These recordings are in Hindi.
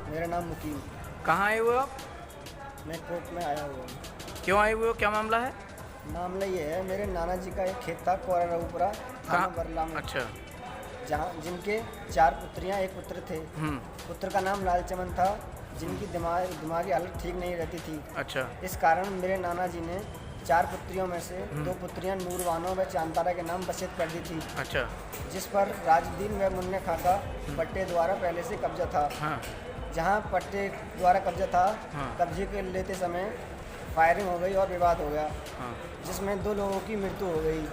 मेरा नाम मुकीम। कहाँ आए हुए हो आप? मैं कोर्ट में आया हुआ हूँ। क्यों आए हुए हो, क्या मामला है? मामला ये है, मेरे नाना जी का एक खेत था कोरा रघुपुरा थाना कहाँ? बरला में, अच्छा। जहाँ जिनके 4 पुत्रियाँ एक पुत्र थे। पुत्र का नाम लालचमन था, जिनकी दिमागी हालत ठीक नहीं रहती थी। अच्छा। इस कारण मेरे नाना जी ने 4 पुत्रियों में से 2 पुत्रियाँ नूरबानो व चांतारा के नाम वसीयत कर दी थी। अच्छा। जिस पर राजुद्दीन व मुन्ने खां का पट्टे द्वारा पहले से कब्जा था। हाँ। जहाँ पट्टे द्वारा कब्जा था, हाँ। कब्जे के लेते समय फायरिंग हो गई और विवाद हो गया, हाँ। जिसमें 2 लोगों की मृत्यु हो गई,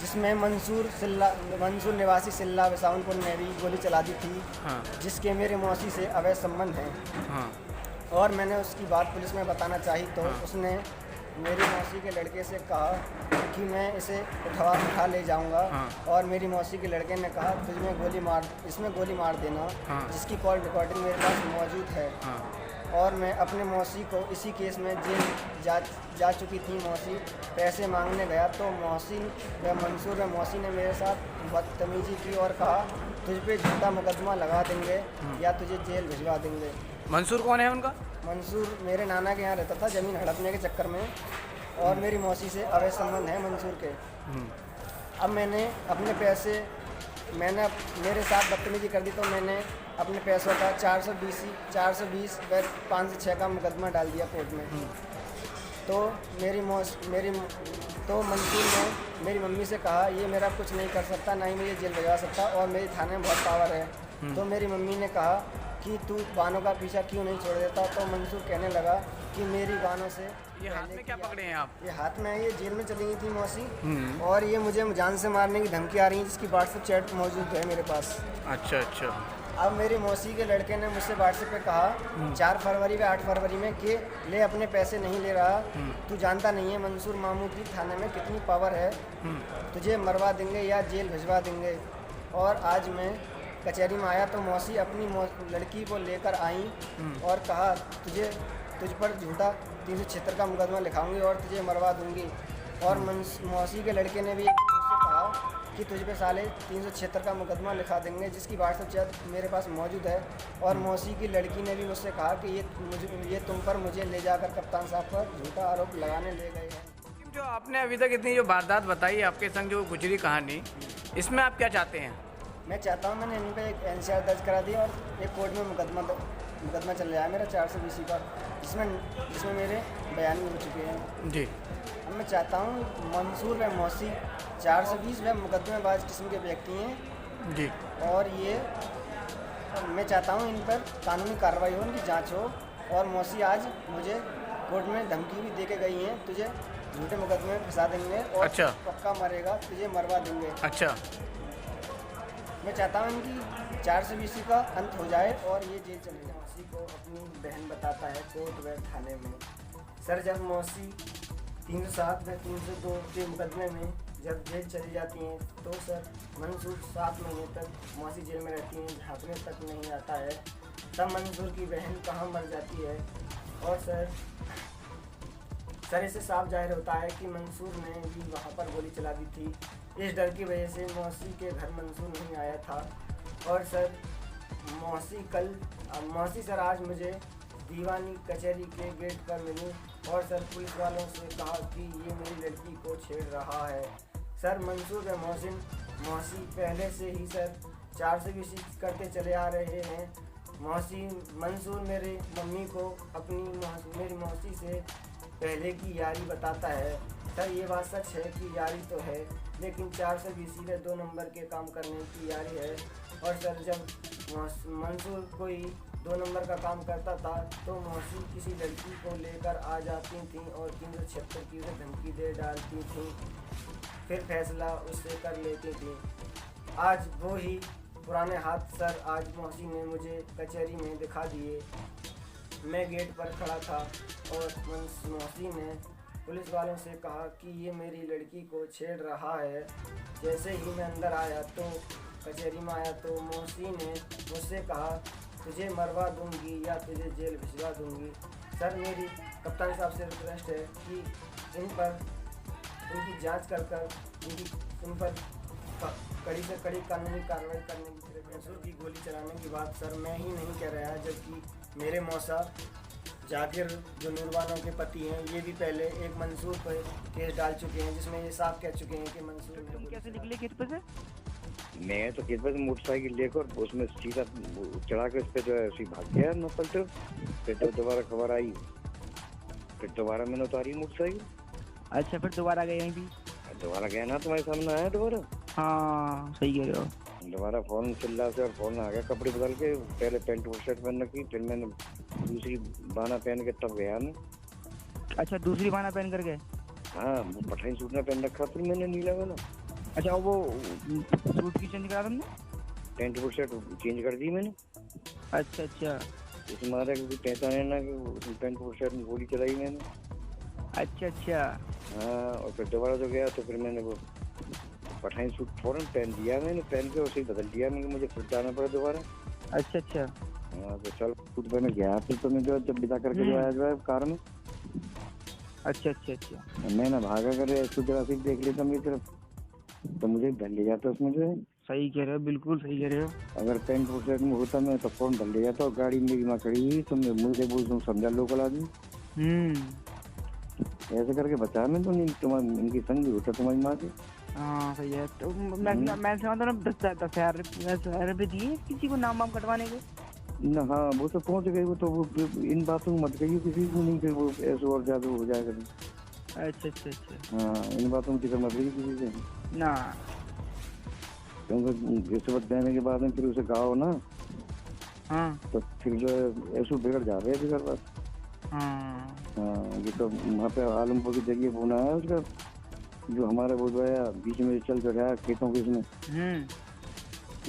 जिसमें मंसूर निवासी सिल्ला विसाउनपुर ने भी गोली चला दी थी। हाँ। जिसके मेरे मौसी से अवैध संबंध हैं। हाँ। और मैंने उसकी बात पुलिस में बताना चाही तो हाँ। उसने मेरी मौसी के लड़के से कहा कि मैं इसे उठा ले जाऊंगा। हाँ। और मेरी मौसी के लड़के ने कहा इसमें गोली मार देना। हाँ। जिसकी कॉल रिकॉर्डिंग मेरे पास मौजूद है। हाँ। और मैं अपने मौसी को इसी केस में जेल जा चुकी थी। मौसी पैसे मांगने गया तो मौसी व मंसूर व मौसी ने मेरे साथ बदतमीजी की और कहा तुझ पे झूठा मुकदमा लगा देंगे या तुझे जेल भिजवा देंगे। मंसूर कौन है उनका? मंसूर मेरे नाना के यहाँ रहता था ज़मीन हड़पने के चक्कर में, और मेरी मौसी से अवैध संबंध है मंसूर के। अब मैंने अपने पैसे मेरे साथ बदतमीजी कर दी तो मैंने अपने पैसों का 420 व 5 से 6 का मुकदमा डाल दिया कोर्ट में। तो मंसूर ने मेरी मम्मी से कहा ये मेरा कुछ नहीं कर सकता, ना ही मुझे जेल भिजवा सकता, और मेरे थाने में बहुत पावर है। तो मेरी मम्मी ने कहा कि तू बानों का पीछा क्यों नहीं छोड़ देता। तो मंसूर कहने लगा कि मेरी बानों से ये हाथ में क्या पकड़े हैं आप? ये हाथ में ये जेल में चली गई थी मौसी, और ये मुझे जान से मारने की धमकी आ रही है, जिसकी व्हाट्सएप चैट मौजूद है मेरे पास। अच्छा अच्छा। अब मेरी मौसी के लड़के ने मुझसे व्हाट्सएप पे कहा 4 फरवरी व 8 फरवरी में कि ले अपने पैसे नहीं ले रहा, तू जानता नहीं है मंसूर मामू की थाने में कितनी पावर है, तुझे मरवा देंगे या जेल भिजवा देंगे। और आज मैं कचहरी में आया तो मौसी अपनी लड़की को लेकर आई और कहा तुझ पर झूठा 376 का मुकदमा लिखाऊंगी और तुझे मरवा दूंगी। और मौसी के लड़के ने भी मुझसे कहा कि तुझ पे साले 376 का मुकदमा लिखा देंगे, जिसकी व्हाट्सएप चैट मेरे पास मौजूद है। और मौसी की लड़की ने भी मुझसे कहा कि ये तुम पर मुझे ले जाकर कप्तान साहब पर झूठा आरोप लगाने ले गए हैं। जो आपने अभी तक इतनी जो वारदात बताई आपके संग जो गुजरी कहानी, इसमें आप क्या चाहते हैं? मैं चाहता हूँ मैंने इन पर एक NCR दर्ज करा दिया और एक कोर्ट में मुकदमा चल रहा है मेरा 420 का, जिसमें मेरे बयान भी हो चुके हैं। जी। अब मैं चाहता हूँ मंसूर व मौसी 420 व मुकदमेबाज किस्म के व्यक्ति हैं जी। और ये मैं चाहता हूँ इन पर कानूनी कार्रवाई हो, उनकी जांच हो। और मौसी आज मुझे कोर्ट में धमकी भी दे के गई हैं, तुझे झूठे मुकदमे में फंसा देंगे और अच्छा। पक्का मरेगा, तुझे मरवा देंगे। अच्छा। मैं चाहता हूँ इनकी 420 का अंत हो जाए और ये जेल चले जाए। मौसी को अपनी बहन बताता है कोर्ट व थाने में, सर जब मौसी 307 व 302 के मुकदमे में जब जेल चली जाती हैं तो सर मंसूर 7 महीने तक मौसी जेल में रहती हैं, झाँकने तक नहीं आता है। तब मंसूर की बहन कहाँ मर जाती है। और सर इससे साफ जाहिर होता है कि मंसूर ने भी वहाँ पर गोली चला दी थी। इस डर की वजह से मौसी के घर मंसूर नहीं आया था। और सर मौसी सर आज मुझे दीवानी कचहरी के गेट पर मिली और सर पुलिस वालों से कहा कि ये मेरी लड़की को छेड़ रहा है। सर मंसूर व मौसी पहले से ही सर 420 करते चले आ रहे हैं। मंसूर मेरी मम्मी को मेरी मौसी से पहले की यारी बताता है। सर ये बात सच है कि यारी तो है, लेकिन 420 में 2 नंबर के काम करने की यारी है। और सर जब मंसूर कोई 2 नंबर का काम करता था तो मौसी किसी लड़की को लेकर आ जाती थी और 376 की उसे धमकी दे डालती थी, फिर फैसला उससे कर लेती थी। आज वो ही पुराने हाथ सर आज मौसी ने मुझे कचहरी में दिखा दिए। मैं गेट पर खड़ा था और मौसी ने पुलिस वालों से कहा कि ये मेरी लड़की को छेड़ रहा है। जैसे ही मैं अंदर आया तो कचहरी में आया तो मौसी ने मुझसे कहा तुझे मरवा दूंगी या तुझे जेल भिजवा दूंगी। सर मेरी कप्तान साहब से रिक्वेस्ट है कि इन पर इनकी जांच कर इन पर कड़ी से कड़ी कानूनी कार्रवाई करने की तरफ। मंसूर की गोली चलाने की बात सर मैं ही नहीं कह रहा, जबकि मेरे मौसा जाकिर जो नूरबानो के पति हैं ये भी पहले एक मंसूर पर केस डाल चुके हैं, जिसमें ये साफ कह चुके हैं कि मंसूर ने। कैसे निकले खेत पे से? मैं तो खेत पे मोटरसाइकिल लेकर उसमें सीधा चढ़ा के उस पर जो है उसी भाग गया न पलटे। फिर तो दोबारा खबर आई, फिर दोबारा मैंने उतारी मोटरसाइकिल। अच्छा, फिर दोबारा गए यहीं भी? दोबारा गया ना, तुम्हारे सामने आया दोबारा। हाँ सही कह रहे हो। दोबारा फोन चिल्ला से और फोन आ गया, कपड़े बदल के पहले पैंट और शर्ट पहन रखी, फिर मैंने दूसरी बाना पहन के तब गया मैं। अच्छा, दूसरी बाना पहन कर गए? हाँ, वो पठाई सूट ना पहन रखा फिर मैंने नीला वाला। अच्छा, वो सूट की चेंज करा तुमने? पैंट और शर्ट चेंज कर दी मैंने। अच्छा अच्छा इसमें मारा क्योंकि पहचाने ना कि पैंट और शर्ट में गोली चलाई मैंने। अच्छा अच्छा। हाँ, और फिर दोबारा जो गया तो फिर मैंने वो पठाई सूट फौरन पहन दिया, मैंने पहन के उसे बदल दिया मैंने, मुझे फिर जाना पड़ा दोबारा। अच्छा अच्छा। हाँ, तो चल सूट पहन गया फिर तो मैं जो जब विदा करके जो आया जो है कार में। अच्छा अच्छा अच्छा। मैं ना भागा करे जरा से देख लेता मेरी तरफ तो मुझे धर ले जाता उसमें जो है। सही कह रहे हो, बिल्कुल सही कह रहे हो। अगर पैंट और शर्ट में होता मैं तो फौरन धर ले जाता, और गाड़ी मेरी माँ खड़ी हुई तो मैं मुझे बोल समझा लोकल आदमी। ऐसे करके बचा मैं तो नहीं, तुम्हारी इनकी संग भी होता तुम्हारी माँ के। हाँ सही है। तो मैं समझता हूँ 10,000 रुपये दिए किसी को नाम वाम कटवाने के ना। हाँ, वो तो पहुंच गई, वो तो वो इन बातों में मत कहिए किसी को नहीं, फिर वो ऐसे और ज्यादा हो जाएगा। अच्छा अच्छा अच्छा। हाँ, इन बातों में जिक्र मत करिए किसी से ना, क्योंकि रिश्वत देने के बाद में फिर उसे गाओ ना। हाँ तो फिर जो है ऐसे बिगड़ जा रहे हैं बिगड़ बात। हाँ हाँ, ये तो वहाँ पे आलमपुर के जरिए बोना है उसका, जो हमारा वो जो है बीच में चल कर रहा खेतों के इसमें,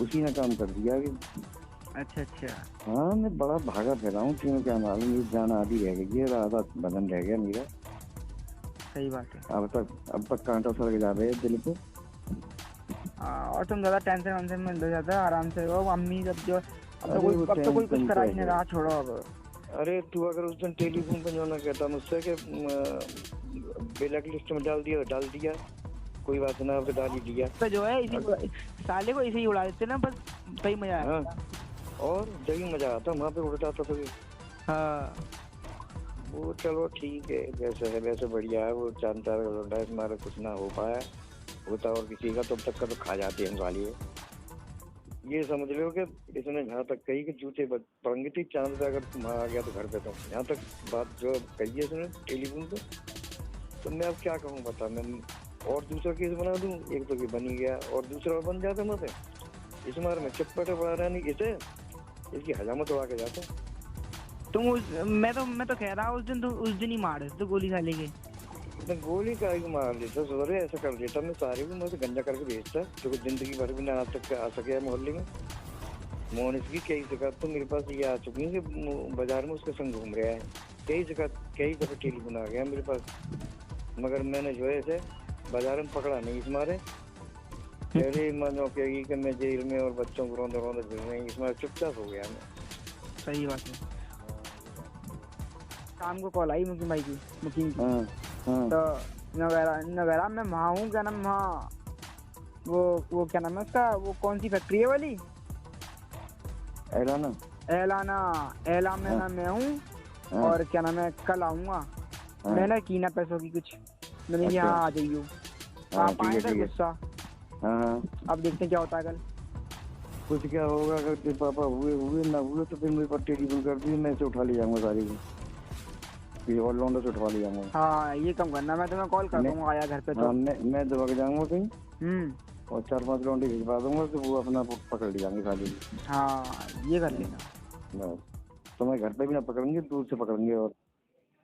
उसी ने काम कर दिया कि। अच्छा अच्छा। हाँ, मैं बड़ा भागा फिर रहा हूँ, क्यों क्या मालूम, ये जान आदि रह गई है, आधा बदन रह गया मेरा। सही बात है। अब तक कांटा सड़क जा रहे हैं दिल पे। और तुम ज्यादा टेंशन वेंशन में हो जाता है, आराम से रहो। अम्मी जब जो अब तो कोई कुछ करा ही नहीं रहा, छोड़ो अब। अरे तू अगर उस दिन टेलीफोन पर जो ना कहता मुझसे कि ब्लैक लिस्ट में डाल दिया कोई बात ना, अब तो डाल ही दिया। तो जो है इसी साले को इसे ही उड़ा देते ना, बस सही मजा आया। हाँ, और जब भी मजा आता वहाँ पे उड़ता था तो। हाँ, वो चलो ठीक है, जैसे है वैसे बढ़िया है। वो जानता है हमारा कुछ ना हो पाया होता, और किसी का तब तक का तो खा जाते हैं वाली है। ये समझ लो कि इसने जहाँ तक कही कि जूते पड़ेंगे थी चांद पे, अगर तुम आ गया तो घर पे, तो यहाँ तक बात जो कही है इसने टेलीफोन पे, तो मैं अब क्या कहूँ बता। मैं और दूसरा केस बना दूँ, एक तो बन ही गया और दूसरा और बन जाता मुझे। इस मार में चप्पटे पड़ा रहा नहीं इसे, इसकी हजामत उड़ा के जाता। मैं तो कह रहा उस दिन ही मार तो गोली खा लेंगे। गोली का मार देता, सर ऐसा कर देता मैं सारे भी मुझे गंजा करके भेजता, तो जिंदगी भर भी ना आज तक आ सके मोहल्ले में। मोहन इसकी कई शिकायत तो मेरे पास ये आ चुकी है कि बाजार में उसके संग घूम रहा है। कई शिकायत कई दफे टेलीफोन आ गया मेरे पास, मगर मैंने जो है ऐसे बाजार में पकड़ा नहीं। इस मारे पहले मानो कहेगी कि मैं जेल में और बच्चों को रोंदे रोंदे फिर रही, इस मारे चुपचाप हो गया मैं। सही बात है। शाम को कॉल आई मुकीम भाई की, मुकीम की। हाँ। तो नवेरा में वहाँ हूँ, क्या नाम वहाँ वो क्या नाम है उसका, वो कौन सी फैक्ट्री है वाली, एलाना में मैं हूँ। और क्या नाम है, कल आऊँगा। मैंने की ना पैसों की कुछ, मैंने यहाँ आ जाइयो। आप आए थे गुस्सा। अब देखते क्या होता है कल। कुछ क्या होगा, अगर तेरे पापा हुए ना हुए तो फिर मेरे पास टेलीफोन कर दी, मैं इसे उठा ले जाऊंगा सारी को, और लौंडा से उठवा ले जाऊंगा। हाँ, ये कम करना, मैं तुम्हें कॉल कर दूंगा आया घर पे तो। हाँ, मैं दबा के जाऊंगा कहीं और 4-5 लौंडे भिजवा दूंगा, तो वो अपना पकड़ ले जाएंगे सारी। हाँ, ये कर लेना। तो मैं घर पे भी ना पकड़ेंगे, दूर से पकड़ेंगे। और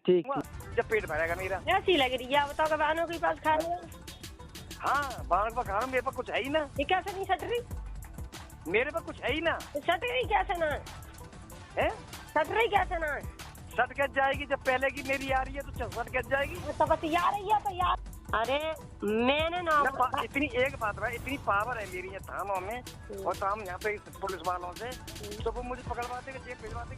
ठीक, जब पेट भरेगा मेरा। ऐसी लग रही है, बताओ कि बहनों के पास खा रहे हो? हाँ, बाहर का खा रहा, मेरे पास कुछ है ही ना। ये कैसे नहीं सट रही? मेरे पास कुछ है ही ना। सट रही कैसे ना है? सट रही कैसे ना? सट कट जाएगी, जब पहले की मेरी आ रही है तो सट कट जाएगी। तो बस यार रही है तो यार। अरे मैंने ना इतनी एक बात है, इतनी पावर है मेरी ये थानों में और काम यहाँ पे पुलिस वालों से, तो वो मुझे पकड़वाते जेल भिजवाते।